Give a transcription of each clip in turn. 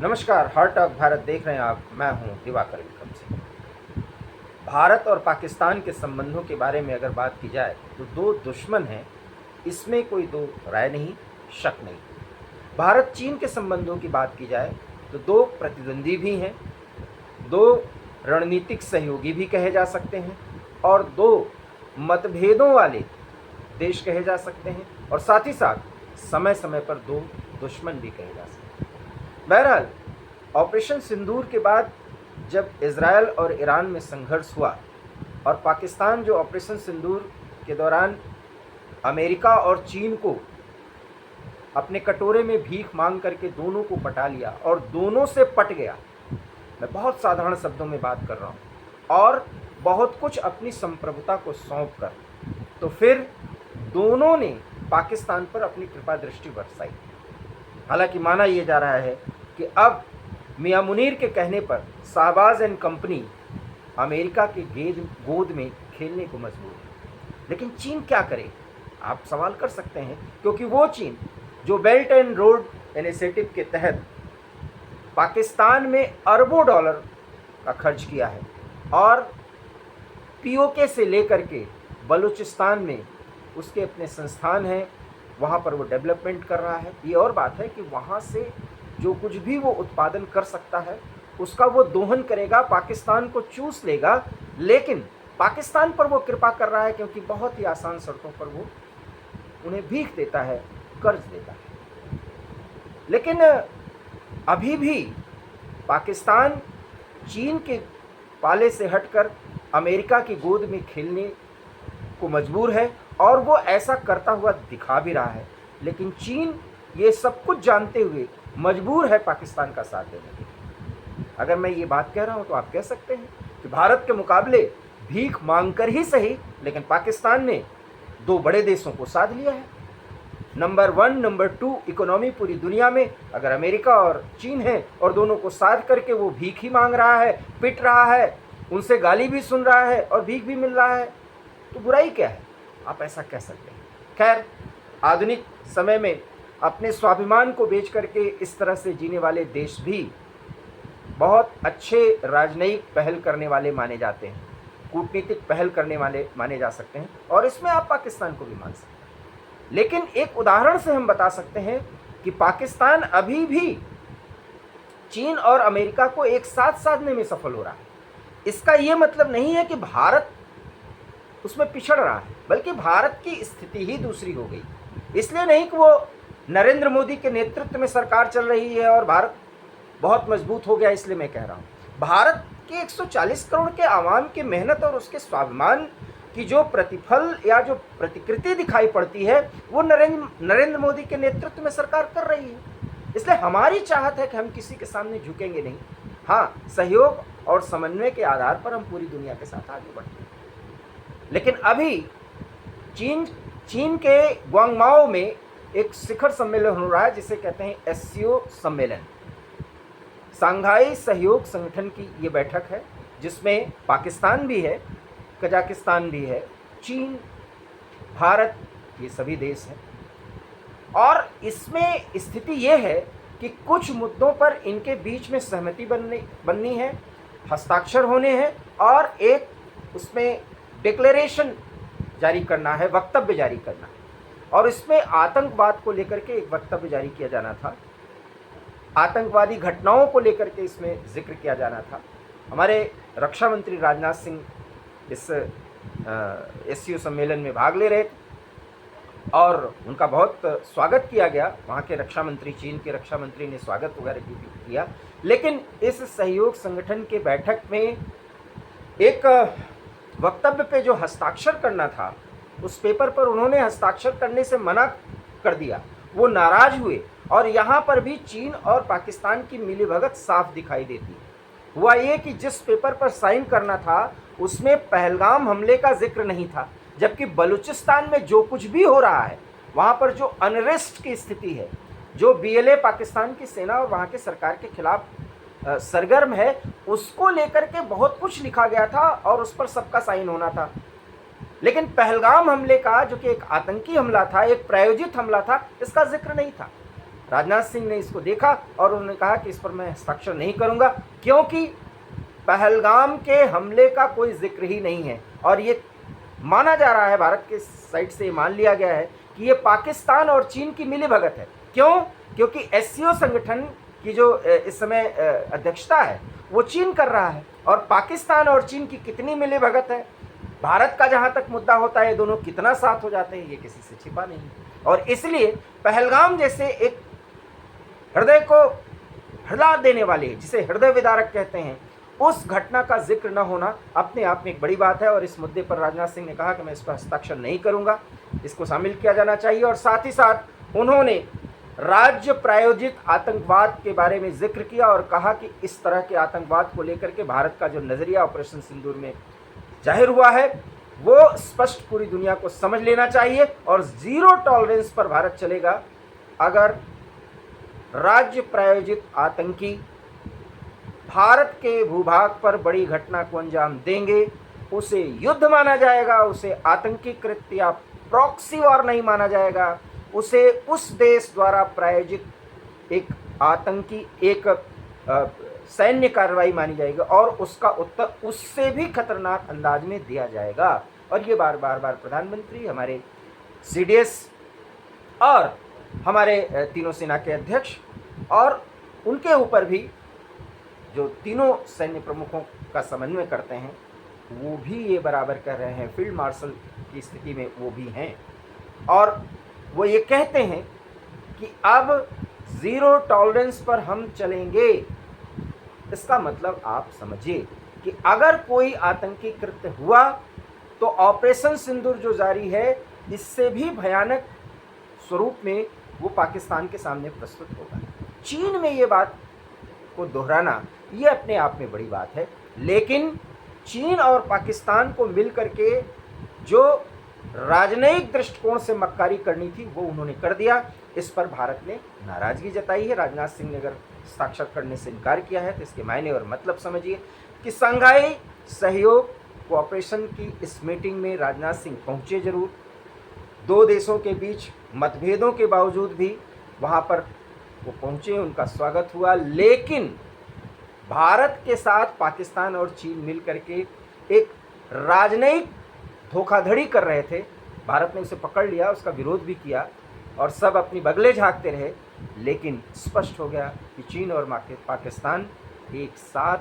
नमस्कार, heart talk Bharat देख रहे हैं आप। मैं हूं दिवाकर विक्रम सिंह। भारत और पाकिस्तान के संबंधों के बारे में अगर बात की जाए तो दो दुश्मन हैं, इसमें कोई दो राय नहीं, शक नहीं। भारत चीन के संबंधों की बात की जाए तो दो प्रतिद्वंदी भी हैं, दो रणनीतिक सहयोगी भी कहे जा सकते हैं और दो मतभेदों वाले देश कहे जा सकते हैं, और साथ ही साथ समय समय पर दो दुश्मन भी कहे जा सकते हैं। बहरहाल, ऑपरेशन सिंदूर के बाद जब इजरायल और ईरान में संघर्ष हुआ और पाकिस्तान जो ऑपरेशन सिंदूर के दौरान अमेरिका और चीन को अपने कटोरे में भीख मांग करके दोनों को पटा लिया और दोनों से पट गया, मैं बहुत साधारण शब्दों में बात कर रहा हूँ, और बहुत कुछ अपनी संप्रभुता को सौंप कर, तो फिर दोनों ने पाकिस्तान पर अपनी कृपा दृष्टि बरसाई। हालांकि माना यह जा रहा है कि अब मियां मुनीर के कहने पर शाहबाज एंड कंपनी अमेरिका के गोद में खेलने को मजबूर है। लेकिन चीन क्या करे, आप सवाल कर सकते हैं, क्योंकि वो चीन जो बेल्ट एंड रोड इनिशिएटिव के तहत पाकिस्तान में अरबों डॉलर का खर्च किया है और पीओके से लेकर के बलूचिस्तान में उसके अपने संस्थान हैं, वहाँ पर वो डेवलपमेंट कर रहा है। ये और बात है कि वहाँ से जो कुछ भी वो उत्पादन कर सकता है उसका वो दोहन करेगा, पाकिस्तान को चूस लेगा, लेकिन पाकिस्तान पर वो कृपा कर रहा है क्योंकि बहुत ही आसान शर्तों पर वो उन्हें भीख देता है, कर्ज देता है। लेकिन अभी भी पाकिस्तान चीन के पाले से हटकर अमेरिका की गोद में खेलने को मजबूर है और वो ऐसा करता हुआ दिखा भी रहा है। लेकिन चीन ये सब कुछ जानते हुए मजबूर है पाकिस्तान का साथ देने के लिए। अगर मैं ये बात कह रहा हूँ तो आप कह सकते हैं कि भारत के मुकाबले भीख मांगकर ही सही, लेकिन पाकिस्तान ने दो बड़े देशों को साध लिया है। नंबर 1, नंबर 2 इकोनॉमी पूरी दुनिया में अगर अमेरिका और चीन है, और दोनों को साध करके वो भीख ही मांग रहा है, पिट रहा है, उनसे गाली भी सुन रहा है और भीख भी मिल रहा है, तो बुराई क्या है? आप ऐसा कह सकते हैं। खैर, आधुनिक समय में अपने स्वाभिमान को बेच करके इस तरह से जीने वाले देश भी बहुत अच्छे राजनयिक पहल करने वाले माने जाते हैं, कूटनीतिक पहल करने वाले माने जा सकते हैं, और इसमें आप पाकिस्तान को भी मान सकते हैं। लेकिन एक उदाहरण से हम बता सकते हैं कि पाकिस्तान अभी भी चीन और अमेरिका को एक साथ साधने में सफल हो रहा है। इसका ये मतलब नहीं है कि भारत उसमें पिछड़ रहा है, बल्कि भारत की स्थिति ही दूसरी हो गई। इसलिए नहीं कि वो नरेंद्र मोदी के नेतृत्व में सरकार चल रही है और भारत बहुत मजबूत हो गया, इसलिए मैं कह रहा हूँ। भारत के 140 करोड़ के आवाम की मेहनत और उसके स्वाभिमान की जो प्रतिफल या जो प्रतिकृति दिखाई पड़ती है, वो नरेंद्र मोदी के नेतृत्व में सरकार कर रही है। इसलिए हमारी चाहत है कि हम किसी के सामने झुकेंगे नहीं। हाँ, सहयोग और समन्वय के आधार पर हम पूरी दुनिया के साथ आगे बढ़ते हैं। लेकिन अभी चीन के ग्वांगमाओ में एक शिखर सम्मेलन हो रहा है जिसे कहते हैं एससीओ सम्मेलन, शंघाई सहयोग संगठन की ये बैठक है, जिसमें पाकिस्तान भी है, कजाकिस्तान भी है, चीन, भारत, ये सभी देश हैं। और इसमें स्थिति ये है कि कुछ मुद्दों पर इनके बीच में सहमति बननी है, हस्ताक्षर होने हैं और एक उसमें डिक्लेरेशन जारी करना है, वक्तव्य जारी करना है। और इसमें आतंकवाद को लेकर के एक वक्तव्य जारी किया जाना था, आतंकवादी घटनाओं को लेकर के इसमें जिक्र किया जाना था। हमारे रक्षा मंत्री राजनाथ सिंह इस एससीओ सम्मेलन में भाग ले रहे थे और उनका बहुत स्वागत किया गया। वहाँ के रक्षा मंत्री, चीन के रक्षा मंत्री ने स्वागत वगैरह किया। लेकिन इस सहयोग संगठन के बैठक में एक वक्तव्य पे जो हस्ताक्षर करना था, उस पेपर पर उन्होंने हस्ताक्षर करने से मना कर दिया। वो नाराज हुए और यहाँ पर भी चीन और पाकिस्तान की मिलीभगत साफ दिखाई देती है। हुआ ये कि जिस पेपर पर साइन करना था उसमें पहलगाम हमले का जिक्र नहीं था, जबकि बलूचिस्तान में जो कुछ भी हो रहा है, वहाँ पर जो अनरेस्ट की स्थिति है, जो बीएलए पाकिस्तान की सेना और वहाँ के सरकार के खिलाफ सरगर्म है, उसको लेकर के बहुत कुछ लिखा गया था और उस पर सबका साइन होना था। लेकिन पहलगाम हमले का, जो कि एक आतंकी हमला था, एक प्रायोजित हमला था, इसका जिक्र नहीं था। राजनाथ सिंह ने इसको देखा और उन्होंने कहा कि इस पर मैं हस्ताक्षर नहीं करूंगा, क्योंकि पहलगाम के हमले का कोई जिक्र ही नहीं है। और ये माना जा रहा है, भारत के साइड से मान लिया गया है कि ये पाकिस्तान और चीन की मिलीभगत है। क्यों? क्योंकि एससीओ संगठन की जो इस समय अध्यक्षता है वो चीन कर रहा है, और पाकिस्तान और चीन की कितनी मिलीभगत है, भारत का जहां तक मुद्दा होता है दोनों कितना साथ हो जाते हैं, ये किसी से छिपा नहीं है। और इसलिए पहलगाम जैसे एक हृदय को हिला देने वाले, जिसे हृदय विदारक कहते हैं, उस घटना का जिक्र न होना अपने आप में एक बड़ी बात है। और इस मुद्दे पर राजनाथ सिंह ने कहा कि मैं इस पर हस्ताक्षर नहीं करूंगा, इसको शामिल किया जाना चाहिए। और साथ ही साथ उन्होंने राज्य प्रायोजित आतंकवाद के बारे में जिक्र किया और कहा कि इस तरह के आतंकवाद को लेकर के भारत का जो नज़रिया ऑपरेशन सिंदूर में जाहिर हुआ है वो स्पष्ट पूरी दुनिया को समझ लेना चाहिए। और जीरो टॉलरेंस पर भारत चलेगा। अगर राज्य प्रायोजित आतंकी भारत के भूभाग पर बड़ी घटना को अंजाम देंगे, उसे युद्ध माना जाएगा, उसे आतंकी कृत्य या प्रॉक्सी वॉर नहीं माना जाएगा, उसे उस देश द्वारा प्रायोजित एक आतंकी एक सैन्य कार्रवाई मानी जाएगी और उसका उत्तर उससे भी खतरनाक अंदाज में दिया जाएगा। और ये बार बार प्रधानमंत्री, हमारे सीडीएस और हमारे तीनों सेना के अध्यक्ष और उनके ऊपर भी जो तीनों सैन्य प्रमुखों का समन्वय करते हैं वो भी ये बराबर कर रहे हैं, फील्ड मार्शल की स्थिति में वो भी हैं। और वो ये कहते हैं कि अब ज़ीरो टॉलरेंस पर हम चलेंगे। इसका मतलब आप समझिए कि अगर कोई आतंकी कृत्य हुआ तो ऑपरेशन सिंदूर जो जारी है इससे भी भयानक स्वरूप में वो पाकिस्तान के सामने प्रस्तुत होगा। चीन में ये बात को दोहराना ये अपने आप में बड़ी बात है, लेकिन चीन और पाकिस्तान को मिल करके जो राजनयिक दृष्टिकोण से मक्कारी करनी थी वो उन्होंने कर दिया। इस पर भारत ने नाराज़गी जताई है। राजनाथ सिंह ने अगर हस्ताक्षर करने से इनकार किया है तो इसके मायने और मतलब समझिए कि संघाई सहयोग कोऑपरेशन की इस मीटिंग में राजनाथ सिंह पहुंचे जरूर, दो देशों के बीच मतभेदों के बावजूद भी वहां पर वो पहुंचे, उनका स्वागत हुआ। लेकिन भारत के साथ पाकिस्तान और चीन मिल करके एक राजनयिक धोखाधड़ी कर रहे थे। भारत ने उसे पकड़ लिया, उसका विरोध भी किया और सब अपनी बगले झांकते रहे। लेकिन स्पष्ट हो गया कि चीन और पाकिस्तान एक साथ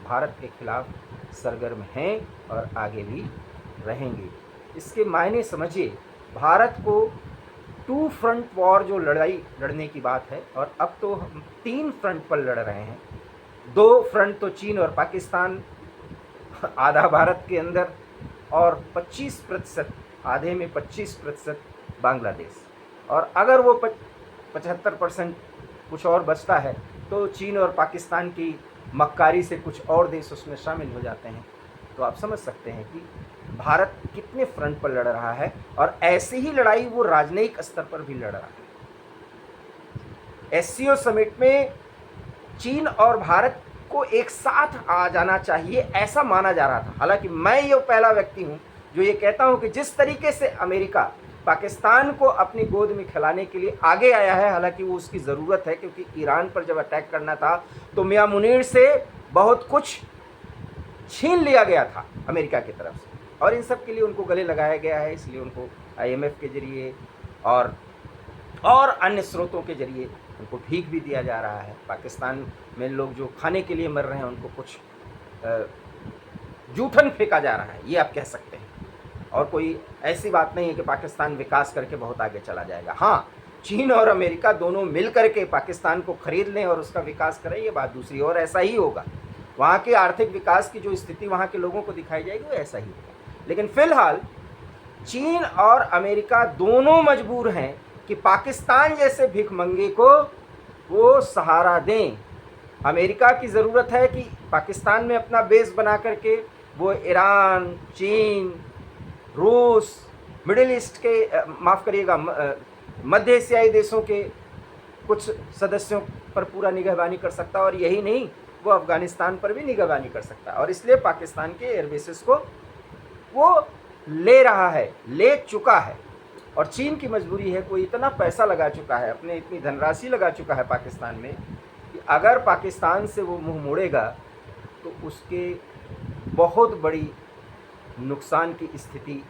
भारत के खिलाफ सरगर्म हैं और आगे भी रहेंगे। इसके मायने समझिए, भारत को टू फ्रंट वॉर जो लड़ाई लड़ने की बात है, और अब तो हम 3 फ्रंट पर लड़ रहे हैं। 2 फ्रंट तो चीन और पाकिस्तान, आधा भारत के अंदर, और 25%, आधे में 25% बांग्लादेश। और अगर वो 75% कुछ और बचता है तो चीन और पाकिस्तान की मक्कारी से कुछ और देश उसमें शामिल हो जाते हैं। तो आप समझ सकते हैं कि भारत कितने फ्रंट पर लड़ रहा है, और ऐसी ही लड़ाई वो राजनयिक स्तर पर भी लड़ रहा है। एससीओ समिट में चीन और भारत को एक साथ आ जाना चाहिए ऐसा माना जा रहा था। हालांकि मैं ये पहला व्यक्ति हूँ जो ये कहता हूँ कि जिस तरीके से अमेरिका पाकिस्तान को अपनी गोद में खिलाने के लिए आगे आया है, हालांकि वो उसकी ज़रूरत है, क्योंकि ईरान पर जब अटैक करना था तो मियां मुनीर से बहुत कुछ छीन लिया गया था अमेरिका की तरफ से, और इन सब के लिए उनको गले लगाया गया है। इसलिए उनको IMF के जरिए और अन्य स्रोतों के जरिए उनको भीख भी दिया जा रहा है। पाकिस्तान में लोग जो खाने के लिए मर रहे हैं उनको कुछ जूठन फेंका जा रहा है, ये आप कह सकते हैं। और कोई ऐसी बात नहीं है कि पाकिस्तान विकास करके बहुत आगे चला जाएगा। हाँ, चीन और अमेरिका दोनों मिल करके पाकिस्तान को खरीद लें और उसका विकास करें, ये बात दूसरी, और ऐसा ही होगा। वहाँ के आर्थिक विकास की जो स्थिति वहाँ के लोगों को दिखाई जाएगी वो ऐसा ही होगा। लेकिन फ़िलहाल चीन और अमेरिका दोनों मजबूर हैं कि पाकिस्तान जैसे भिखमंगे को वो सहारा दें। अमेरिका की ज़रूरत है कि पाकिस्तान में अपना बेस बना करके वो ईरान, चीन, रूस, मिडिल ईस्ट के माफ़ करिएगा मध्य एशियाई देशों के कुछ सदस्यों पर पूरा निगहबानी कर सकता है, और यही नहीं, वो अफ़गानिस्तान पर भी निगहबानी कर सकता है। और इसलिए पाकिस्तान के एयरबेसेस को वो ले रहा है, ले चुका है। और चीन की मजबूरी है, कोई इतना पैसा लगा चुका है, अपने इतनी धनराशि लगा चुका है पाकिस्तान में कि अगर पाकिस्तान से वो मुंह मोड़ेगा तो उसके बहुत बड़ी नुकसान की स्थिति,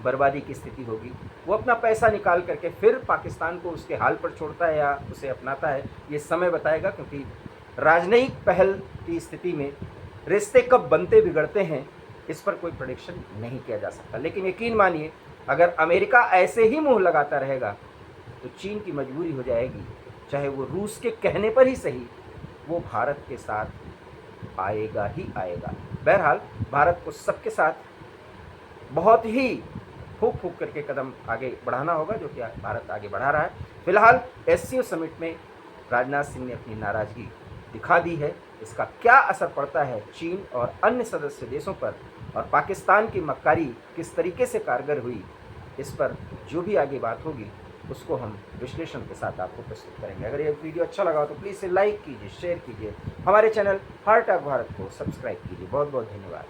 बर्बादी की स्थिति होगी। वो अपना पैसा निकाल करके फिर पाकिस्तान को उसके हाल पर छोड़ता है या उसे अपनाता है, ये समय बताएगा, क्योंकि राजनयिक पहल की स्थिति में रिश्ते कब बनते बिगड़ते हैं इस पर कोई प्रेडिक्शन नहीं किया जा सकता। लेकिन यकीन मानिए, अगर अमेरिका ऐसे ही मुंह लगाता रहेगा तो चीन की मजबूरी हो जाएगी, चाहे वो रूस के कहने पर ही सही, वो भारत के साथ आएगा ही आएगा। बहरहाल भारत को सबके साथ बहुत ही फूंक फूंक करके कदम आगे बढ़ाना होगा, जो कि भारत आगे बढ़ा रहा है। फिलहाल एससीओ समिट में राजनाथ सिंह ने अपनी नाराज़गी दिखा दी है। इसका क्या असर पड़ता है चीन और अन्य सदस्य देशों पर, और पाकिस्तान की मक्कारी किस तरीके से कारगर हुई, इस पर जो भी आगे बात होगी उसको हम विश्लेषण के साथ आपको प्रस्तुत करेंगे। अगर ये वीडियो अच्छा लगा हो तो प्लीज़ इसे लाइक कीजिए, शेयर कीजिए, हमारे चैनल हार्ट ऑफ भारत को सब्सक्राइब कीजिए। बहुत बहुत धन्यवाद।